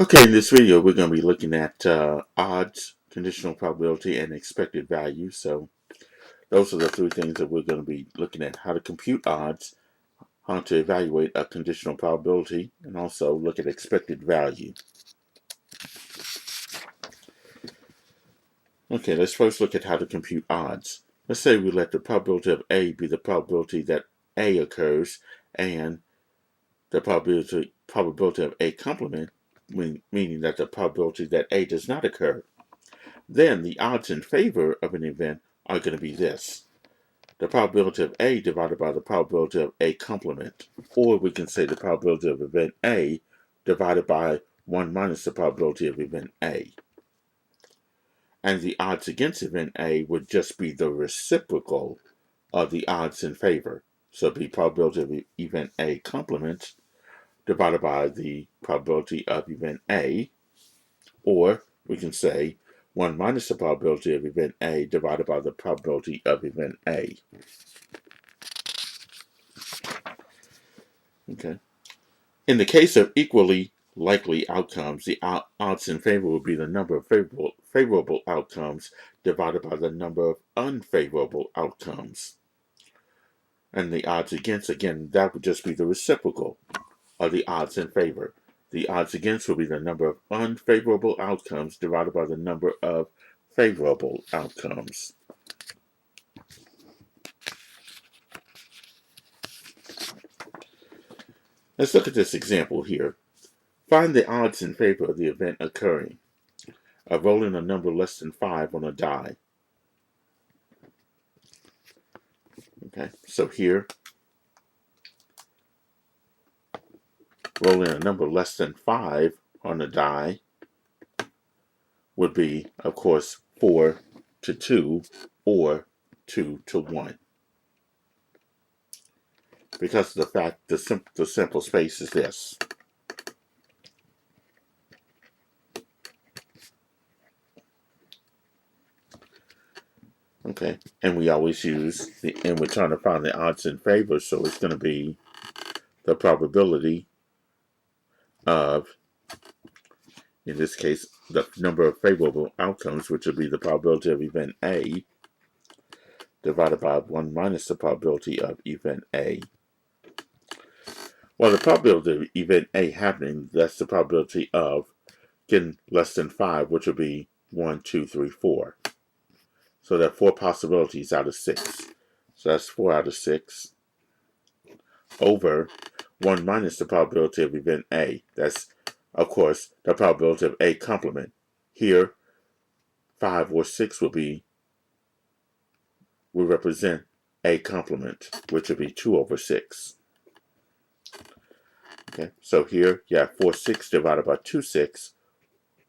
Okay, in this video, we're going to be looking at odds, conditional probability, and expected value. So those are the three things that we're going to be looking at: how to compute odds, how to evaluate a conditional probability, and also look at expected value. Okay, let's first look at how to compute odds. Let's say we let the probability of A be the probability that A occurs, and the probability of A complement, meaning that the probability that A does not occur. Then the odds in favor of an event are going to be this: the probability of A divided by the probability of A complement. Or we can say the probability of event A divided by 1 minus the probability of event A. And the odds against event A would just be the reciprocal of the odds in favor. So it'd be probability of event A complement divided by the probability of event A. Or we can say 1 minus the probability of event A divided by the probability of event A. Okay. In the case of equally likely outcomes, the odds in favor will be the number of favorable outcomes divided by the number of unfavorable outcomes. And the odds against, again, that would just be the reciprocal of the odds in favor. The odds against will be the number of unfavorable outcomes divided by the number of favorable outcomes. Let's look at this example here. Find the odds in favor of the event occurring of rolling a number less than 5 on a die. Okay, so here, rolling a number less than 5 on a die would be, of course, 4 to 2 or 2 to 1. Because of the fact the simple space is this. Okay, and we always use and we're trying to find the odds in favor, so it's going to be the probability of, in this case, the number of favorable outcomes, which would be the probability of event A, divided by 1 minus the probability of event A. Well, the probability of event A happening, that's the probability of getting less than 5, which would be 1, 2, 3, 4. So there are 4 possibilities out of 6. So that's 4 out of 6 over 1 minus the probability of event A. That's, of course, the probability of A complement. Here, 5 or 6 will represent A complement, which would be 2 over 6. Okay, so here you have 4 6 divided by 2 6,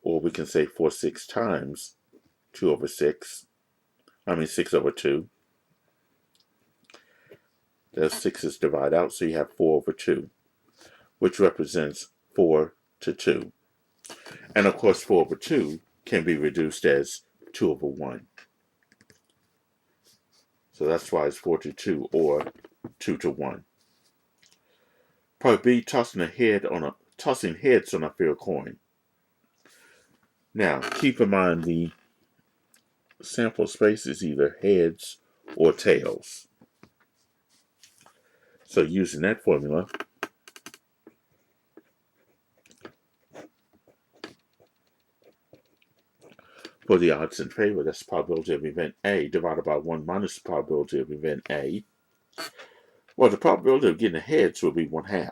or we can say 4 6 times 2 over 6. 6 over 2. Those 6's divide out, so you have 4 over 2, which represents 4 to 2. And of course, 4 over 2 can be reduced as 2 over 1. So that's why it's 4 to 2 or 2 to 1. Part B, tossing heads on a fair coin. Now, keep in mind the sample space is either heads or tails. So using that formula, for the odds in favor, that's the probability of event A divided by 1 minus the probability of event A. Well, the probability of getting heads will be 1/2.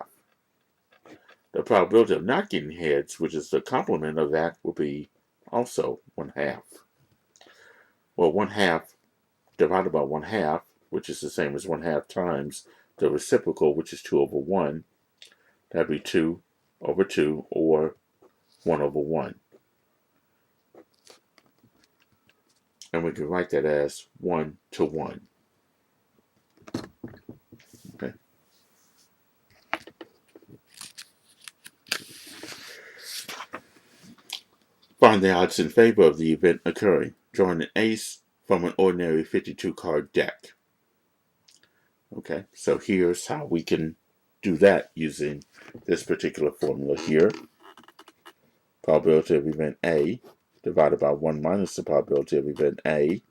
The probability of not getting heads, which is the complement of that, will be also 1/2. Well, 1/2 divided by 1/2, which is the same as 1/2 times the reciprocal, which is 2 over 1, that'd be 2 over 2 or 1 over 1. And we can write that as 1 to 1. Okay. Find the odds in favor of the event occurring. Drawing an ace from an ordinary 52 card deck. Okay, so here's how we can do that using this particular formula here. probability of event A, divided by 1 minus the probability of event A.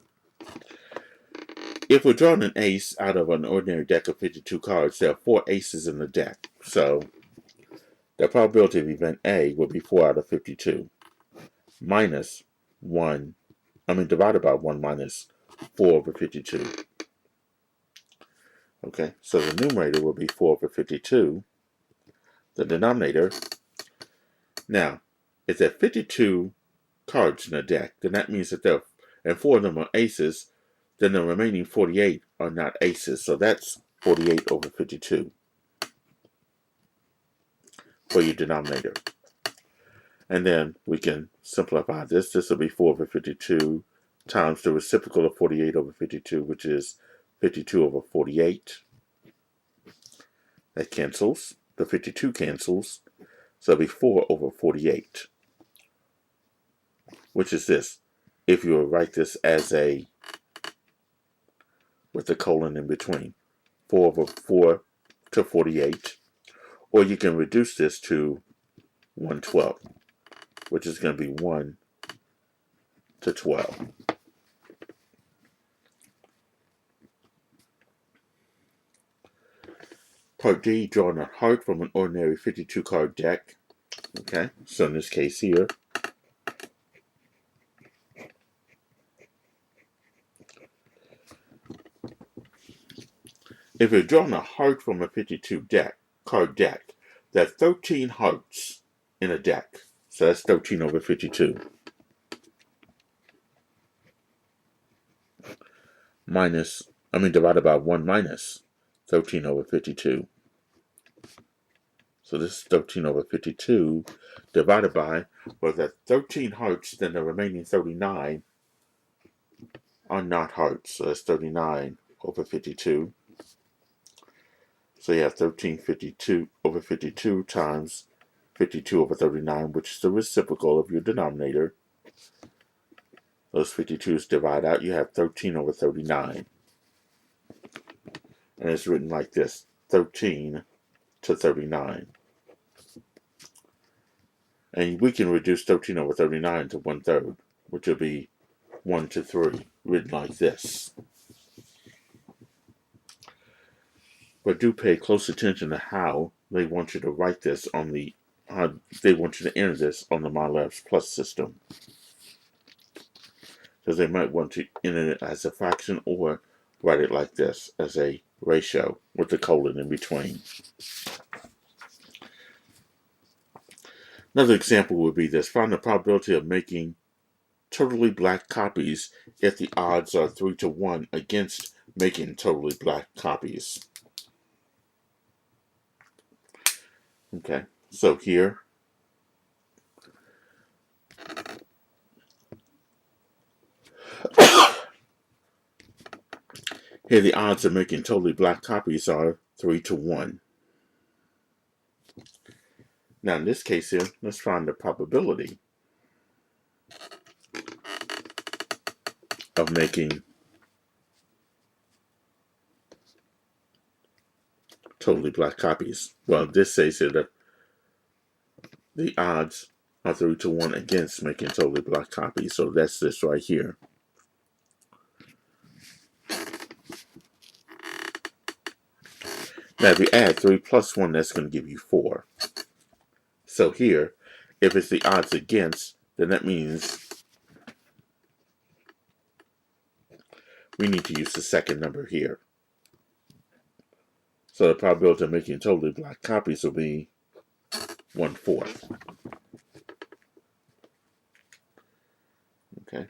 If we're drawing an ace out of an ordinary deck of 52 cards, there are 4 aces in the deck. So the probability of event A would be 4 out of 52 minus 1, divided by 1 minus 4 over 52. Okay, so the numerator will be 4 over 52. The denominator, now, if there are 52 cards in a deck, then that means that and 4 of them are aces, then the remaining 48 are not aces. So that's 48 over 52 for your denominator. And then we can simplify this. This will be 4 over 52 times the reciprocal of 48 over 52, which is 52 over 48. That cancels. The 52 cancels. So it'll be 4 over 48, which is this. If you write this as with the colon in between, 4 over 4 to 48, or you can reduce this to 1/12, which is going to be 1 to 12. Part D, drawing a heart from an ordinary 52 card deck. Okay, so in this case here, if you're drawing a heart from a 52 card deck, there are 13 hearts in a deck. So that's 13 over 52. Divided by 1 minus 13 over 52. So this is 13 over 52 divided by, well, that's 13 hearts, then the remaining 39 are not hearts. So that's 39 over 52. So you have 1352 over 52 times 52 over 39, which is the reciprocal of your denominator. Those 52s divide out, you have 13 over 39. And it's written like this, 13 to 39. And we can reduce 13 over 39 to 1/3, which will be 1 to 3, written like this. But do pay close attention to how they want you to write this they want you to enter this on the MyLabs Plus system. Because they might want to enter it as a fraction or write it like this, as a ratio with the colon in between. Another example would be this. Find the probability of making totally black copies if the odds are 3 to 1 against making totally black copies. Okay, so here the odds of making totally black copies are 3 to 1. Now in this case here, let's find the probability of making totally black copies. Well, this says here that the odds are 3 to 1 against making totally black copies. So that's this right here. Now if you add 3 plus 1, that's going to give you 4. So here, if it's the odds against, then that means we need to use the second number here. So the probability of making totally black copies will be 1/4. Okay.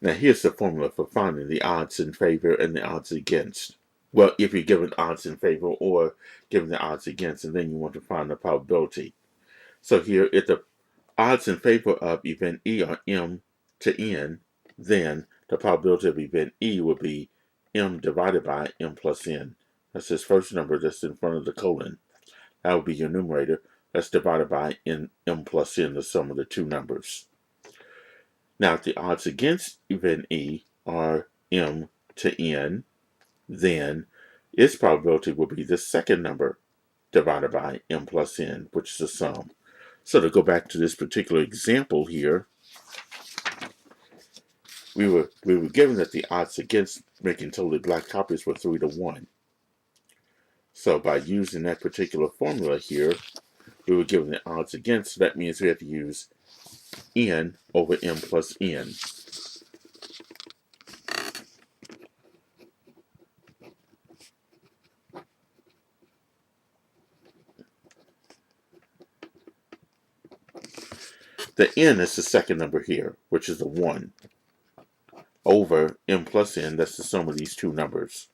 Now here's the formula for finding the odds in favor and the odds against. Well, if you're given odds in favor or given the odds against, and then you want to find the probability. So here, if the odds in favor of event E are M to N, then the probability of event E would be M divided by M plus N. That's this first number that's in front of the colon. That would be your numerator. That's divided by M plus N, the sum of the two numbers. Now, if the odds against event E are m to n, then its probability will be the second number divided by m plus n, which is the sum. So to go back to this particular example here, we were given that the odds against making totally black copies were 3 to 1. So by using that particular formula here, we were given the odds against, so that means we have to use n over m plus n. The n is the second number here, which is the 1, over m plus n, that's the sum of these two numbers,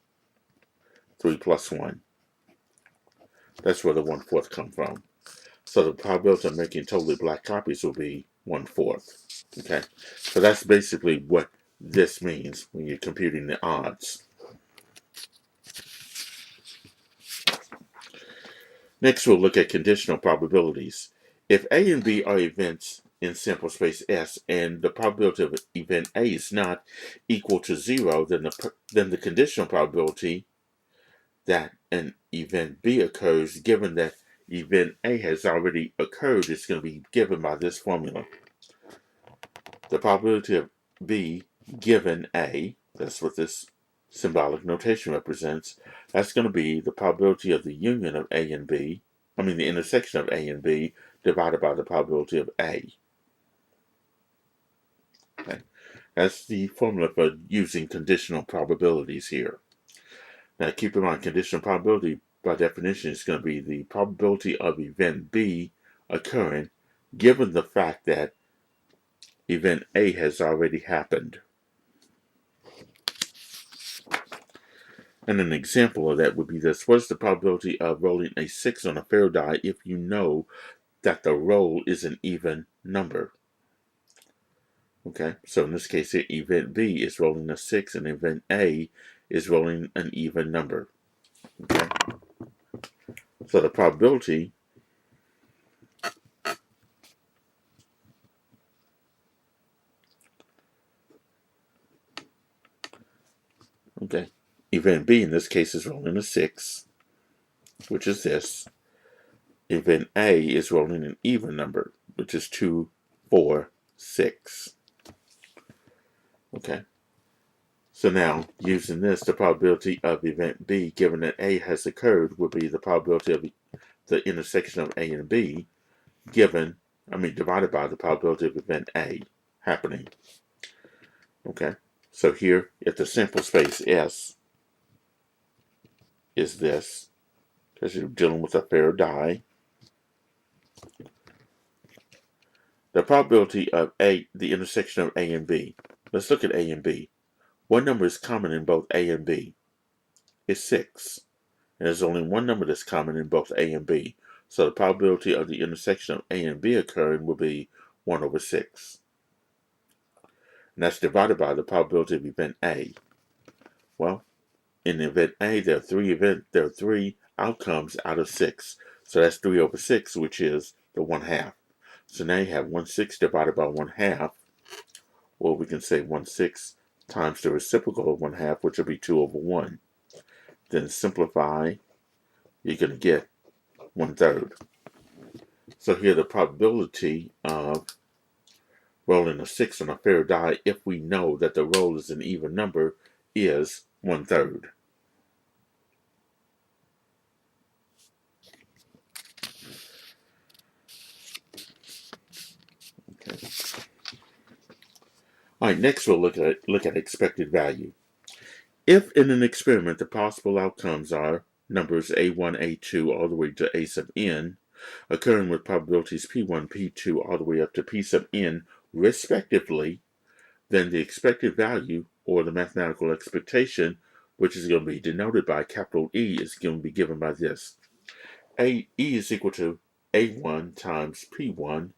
3 plus 1. That's where the 1/4 comes from. So the probability of making totally black copies will be 1/4. Okay, so that's basically what this means when you're computing the odds. Next, we'll look at conditional probabilities. If A and B are events in sample space S and the probability of event A is not equal to 0, then the conditional probability that an event B occurs, given that event A has already occurred, is going to be given by this formula. The probability of B given A, that's what this symbolic notation represents, that's going to be the probability of the union of A and B, the intersection of A and B, divided by the probability of A. Okay. That's the formula for using conditional probabilities here. Now keep in mind, conditional probability by definition is going to be the probability of event B occurring given the fact that event A has already happened. And an example of that would be this. What is the probability of rolling a 6 on a fair die if you know that the roll is an even number? Okay, so in this case here, event B is rolling a 6 and event A is rolling an even number. Okay, so the probability event B in this case is rolling a 6, which is this. Event A is rolling an even number, which is 2, 4, 6. Okay. So now, using this, the probability of event B, given that A has occurred, would be the probability of the intersection of A and B, divided by the probability of event A happening. Okay. So here, if the sample space S is this, because you're dealing with a fair die, the probability of the intersection of A and B. Let's look at A and B. What number is common in both A and B? It's 6. And there's only one number that's common in both A and B. So the probability of the intersection of A and B occurring will be 1 over 6. And that's divided by the probability of event A. Well, in event A, there are three outcomes out of 6. So that's 3 over 6, which is the 1/2. So now you have 1/6 divided by 1/2. Or we can say 1/6 times the reciprocal of 1/2, which will be 2 over 1. Then simplify, you're going to get 1/3. So here the probability of rolling a 6 on a fair die, if we know that the roll is an even number, is 1/3. Okay. All right, next we'll look at expected value. If in an experiment the possible outcomes are numbers A1, A2 all the way to A sub n, occurring with probabilities P1, P2 all the way up to P sub n respectively, then the expected value, or the mathematical expectation, which is going to be denoted by capital E, is going to be given by this. E is equal to A1 times P1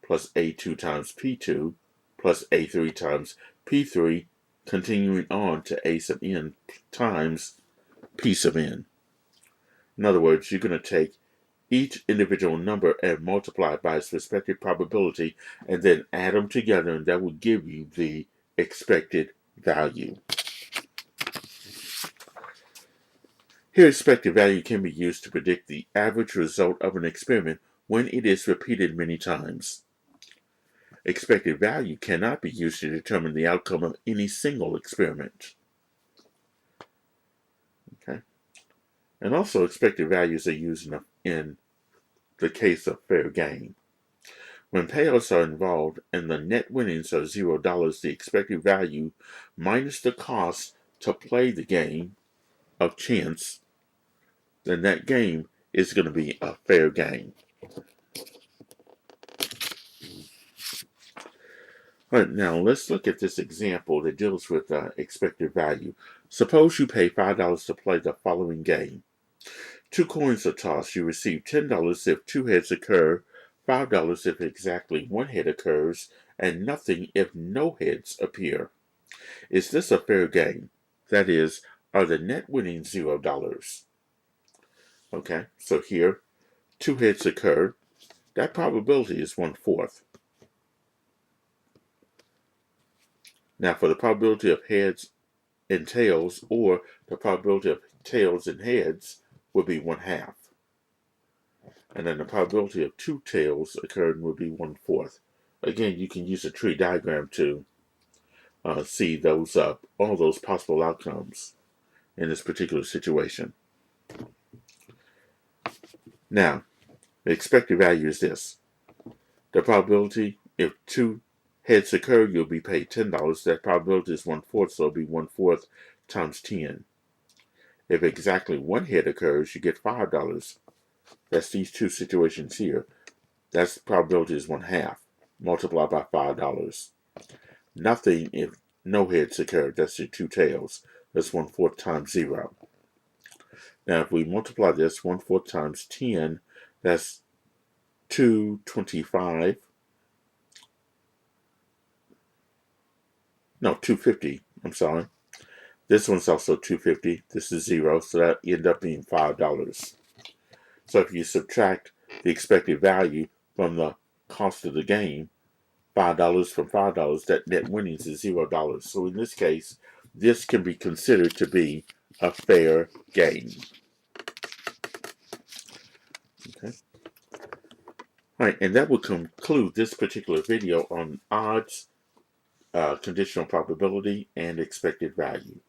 plus A2 times P2 plus A3 times P3, continuing on to A sub n times P sub n. In other words, you're going to take each individual number and multiply by its respective probability, and then add them together, and that will give you the expected value. Here, expected value can be used to predict the average result of an experiment when it is repeated many times. Expected value cannot be used to determine the outcome of any single experiment. Okay. And also, expected values are used in the case of fair game. When payouts are involved and the net winnings are $0, the expected value minus the cost to play the game of chance, then that game is going to be a fair game. All right, now let's look at this example that deals with expected value. Suppose you pay $5 to play the following game. 2 coins are tossed. You receive $10 if 2 heads occur, $5 if exactly 1 head occurs, and nothing if no heads appear. Is this a fair game? That is, are the net winnings $0? Okay, so here, 2 heads occur. That probability is 1/4. Now, for the probability of heads and tails, or the probability of tails and heads, would be 1/2. And then the probability of 2 tails occurring would be 1/4. Again, you can use a tree diagram to see those all those possible outcomes in this particular situation. Now, the expected value is this. The probability, if 2 heads occur, you'll be paid $10. That probability is 1/4, so it'll be 1/4 times 10. If exactly 1 head occurs, you get $5. That's these 2 situations here. That's probability is 1/2. Multiply by $5. Nothing if no heads occur. That's your 2 tails. That's 1/4 times 0. Now, if we multiply this 1/4 times 10, that's 225. No, 250. I'm sorry. This one's also 250. This is 0, so that end up being $5. So if you subtract the expected value from the cost of the game, $5 from $5, that net winnings is $0. So in this case, this can be considered to be a fair game. Okay. All right, and that will conclude this particular video on odds, conditional probability, and expected value.